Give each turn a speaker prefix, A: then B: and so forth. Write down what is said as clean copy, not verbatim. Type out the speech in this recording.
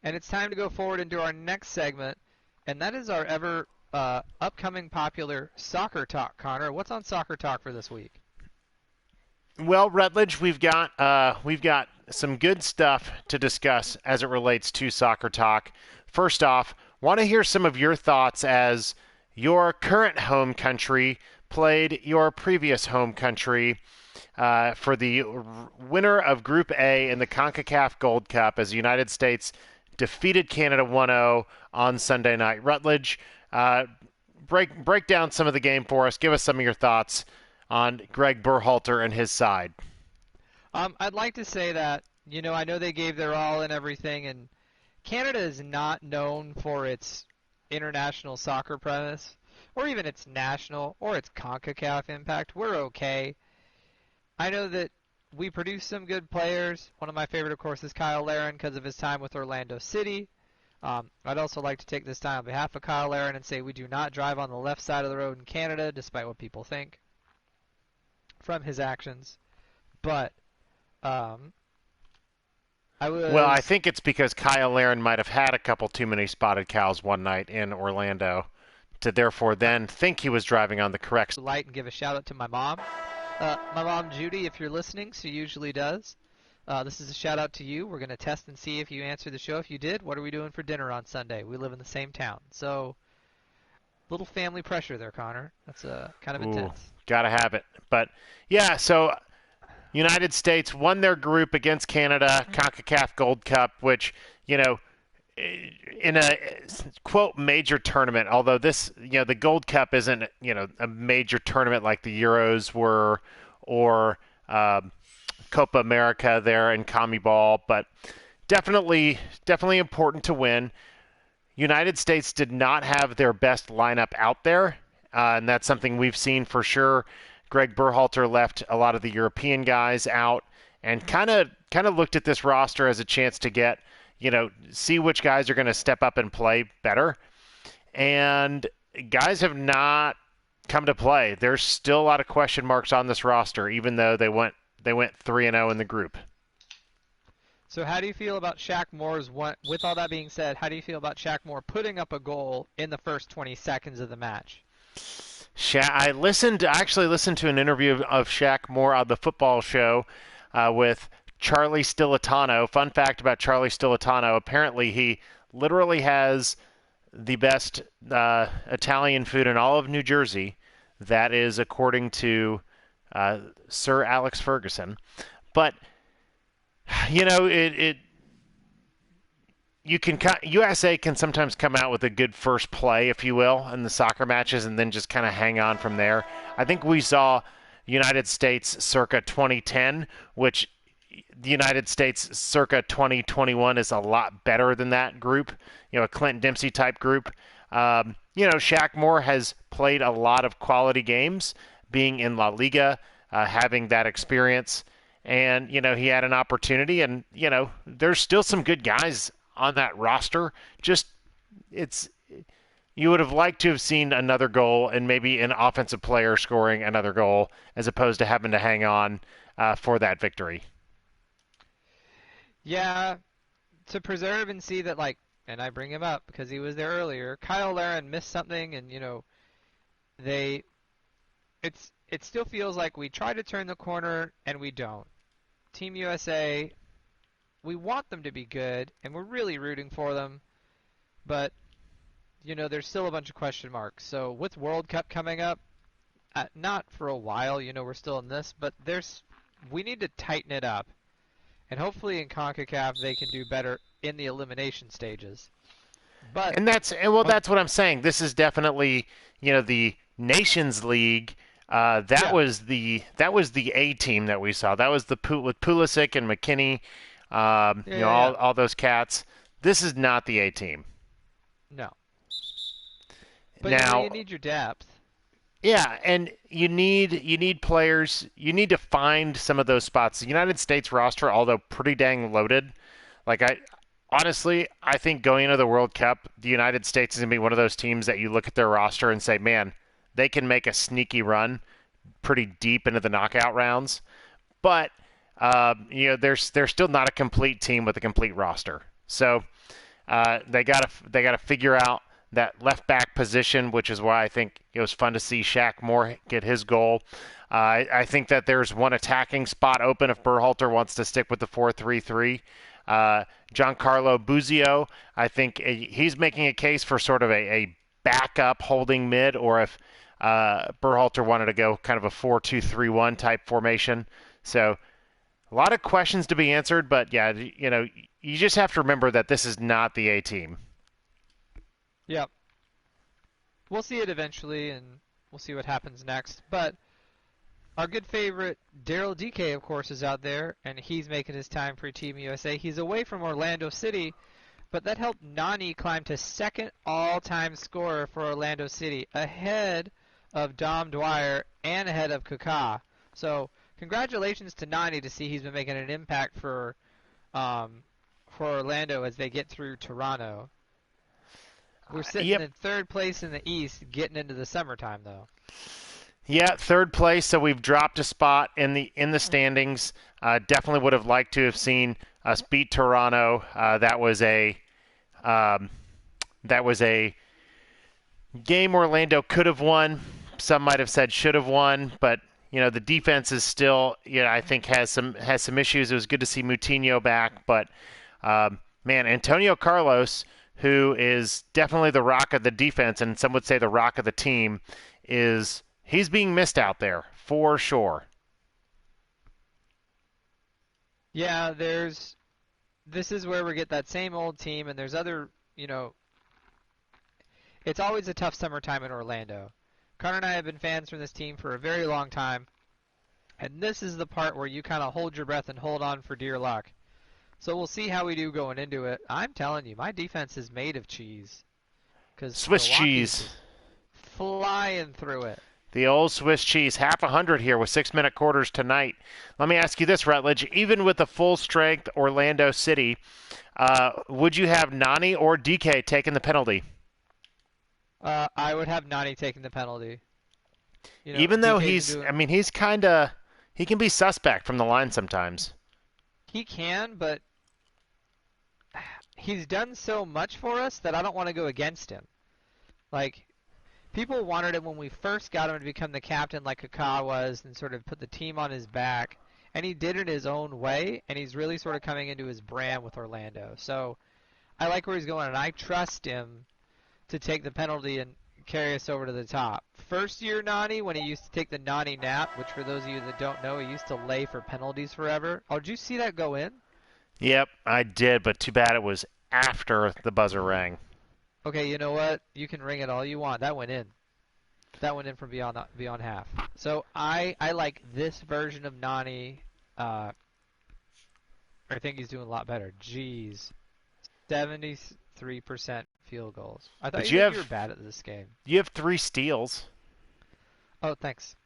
A: And it's time to go forward into our next segment, and that is our ever upcoming popular Soccer Talk. Connor, what's on Soccer Talk for this week?
B: Well, Rutledge, we've got some good stuff to discuss as it relates to Soccer Talk. First off, want to hear some of your thoughts as your current home country played your previous home country for the winner of Group A in the CONCACAF Gold Cup as the United States defeated Canada 1-0 on Sunday night. Rutledge, break down some of the game for us. Give us some of your thoughts on Greg Berhalter and his side.
A: I'd like to say that, I know they gave their all and everything, and Canada is not known for its international soccer premise, or even its national or its CONCACAF impact. We're okay. I know that we produce some good players. One of my favorite, of course, is Kyle Larin because of his time with Orlando City. I'd also like to take this time on behalf of Kyle Larin and say we do not drive on the left side of the road in Canada, despite what people think from his actions. But
B: Well, I think it's because Kyle Larin might have had a couple too many spotted cows one night in Orlando to therefore then think he was driving on the correct
A: light and give a shout out to my mom. My mom, Judy, if you're listening, she usually does. This is a shout out to you. We're going to test and see if you answer the show. If you did, what are we doing for dinner on Sunday? We live in the same town. So, little family pressure there, Connor. That's kind of intense.
B: Gotta have it. But, yeah, so United States won their group against Canada, CONCACAF Gold Cup, which, in a quote major tournament, although this, the Gold Cup isn't, a major tournament like the Euros were or Copa America there in CONMEBOL, but definitely important to win. United States did not have their best lineup out there, and that's something we've seen for sure. Greg Berhalter left a lot of the European guys out and kind of looked at this roster as a chance to get, see which guys are going to step up and play better. And guys have not come to play. There's still a lot of question marks on this roster, even though they went 3-0 in the group.
A: So how do you feel about Shaq Moore's one? With all that being said, how do you feel about Shaq Moore putting up a goal in the first 20 seconds of the match?
B: I actually listened to an interview of Shaq Moore on the football show with Charlie Stilitano. Fun fact about Charlie Stilitano, apparently he literally has the best Italian food in all of New Jersey. That is according to Sir Alex Ferguson. But, USA can sometimes come out with a good first play, if you will, in the soccer matches and then just kind of hang on from there. I think we saw United States circa 2010, which the United States circa 2021 is a lot better than that group, a Clint Dempsey type group. Shaq Moore has played a lot of quality games, being in La Liga, having that experience. And, he had an opportunity and, there's still some good guys on that roster. You would have liked to have seen another goal and maybe an offensive player scoring another goal as opposed to having to hang on for that victory.
A: Yeah, to preserve and see that, and I bring him up because he was there earlier, Kyle Larin missed something and, it still feels like we try to turn the corner and we don't. Team USA, we want them to be good, and we're really rooting for them, but, there's still a bunch of question marks. So with World Cup coming up, not for a while, we're still in this, but we need to tighten it up, and hopefully in CONCACAF they can do better in the elimination stages.
B: That's what I'm saying. This is definitely, the Nations League. That was the A team that we saw. That was with Pulisic and McKinney. All those cats. This is not the A team.
A: No. But
B: now
A: you need your depth.
B: Yeah, and you need players. You need to find some of those spots. The United States roster, although pretty dang loaded, honestly, I think going into the World Cup, the United States is going to be one of those teams that you look at their roster and say, man, they can make a sneaky run pretty deep into the knockout rounds. But they're still not a complete team with a complete roster. So They got to figure out that left back position, which is why I think it was fun to see Shaq Moore get his goal. I think that there's one attacking spot open if Berhalter wants to stick with the 4-3-3. Giancarlo Buzio, I think he's making a case for sort of a backup holding mid, or if Berhalter wanted to go kind of a 4-2-3-1 type formation. So a lot of questions to be answered, but yeah, you just have to remember that this is not the A team.
A: Yep. We'll see it eventually, and we'll see what happens next. But our good favorite Daryl DK, of course, is out there, and he's making his time for Team USA. He's away from Orlando City, but that helped Nani climb to second all-time scorer for Orlando City, ahead of Dom Dwyer and ahead of Kaká. So congratulations to Nani to see he's been making an impact for Orlando as they get through Toronto. We're sitting
B: Yep.
A: in third place in the East, getting into the summertime, though.
B: Yeah, third place, so we've dropped a spot in the standings. Definitely would have liked to have seen us beat Toronto. That was a game Orlando could have won. Some might have said should have won, but the defense is still, I think has some issues. It was good to see Moutinho back, but man, Antonio Carlos, who is definitely the rock of the defense, and some would say the rock of the team, he's being missed out there for sure.
A: Yeah, this is where we get that same old team, and there's other, it's always a tough summertime in Orlando. Connor and I have been fans from this team for a very long time, and this is the part where you kind of hold your breath and hold on for dear luck. So we'll see how we do going into it. I'm telling you, my defense is made of cheese. 'Cause
B: Swiss
A: Milwaukee's
B: cheese.
A: just flying through it.
B: The old Swiss cheese. Half 100 here with 6-minute quarters tonight. Let me ask you this, Rutledge. Even with the full-strength Orlando City, would you have Nani or DK taking the penalty?
A: I would have Nani taking the penalty.
B: Even though
A: DK's doing,
B: he's he can be suspect from the line sometimes.
A: he can, but he's done so much for us that I don't want to go against him. Like, people wanted him when we first got him to become the captain like Kaká was and sort of put the team on his back. And he did it his own way, and he's really sort of coming into his brand with Orlando. So I like where he's going, and I trust him to take the penalty and carry us over to the top. First year Nani, when he used to take the Nani nap, which for those of you that don't know, he used to lay for penalties forever. Oh, did you see that go in?
B: Yep, I did, but too bad it was after the buzzer rang.
A: Okay, you know what? You can ring it all you want. That went in. That went in from beyond half. So I like this version of Nani. I think he's doing a lot better. Jeez, 73% field goals. I thought
B: But
A: you were bad at this game.
B: you have 3 steals.
A: Oh, thanks.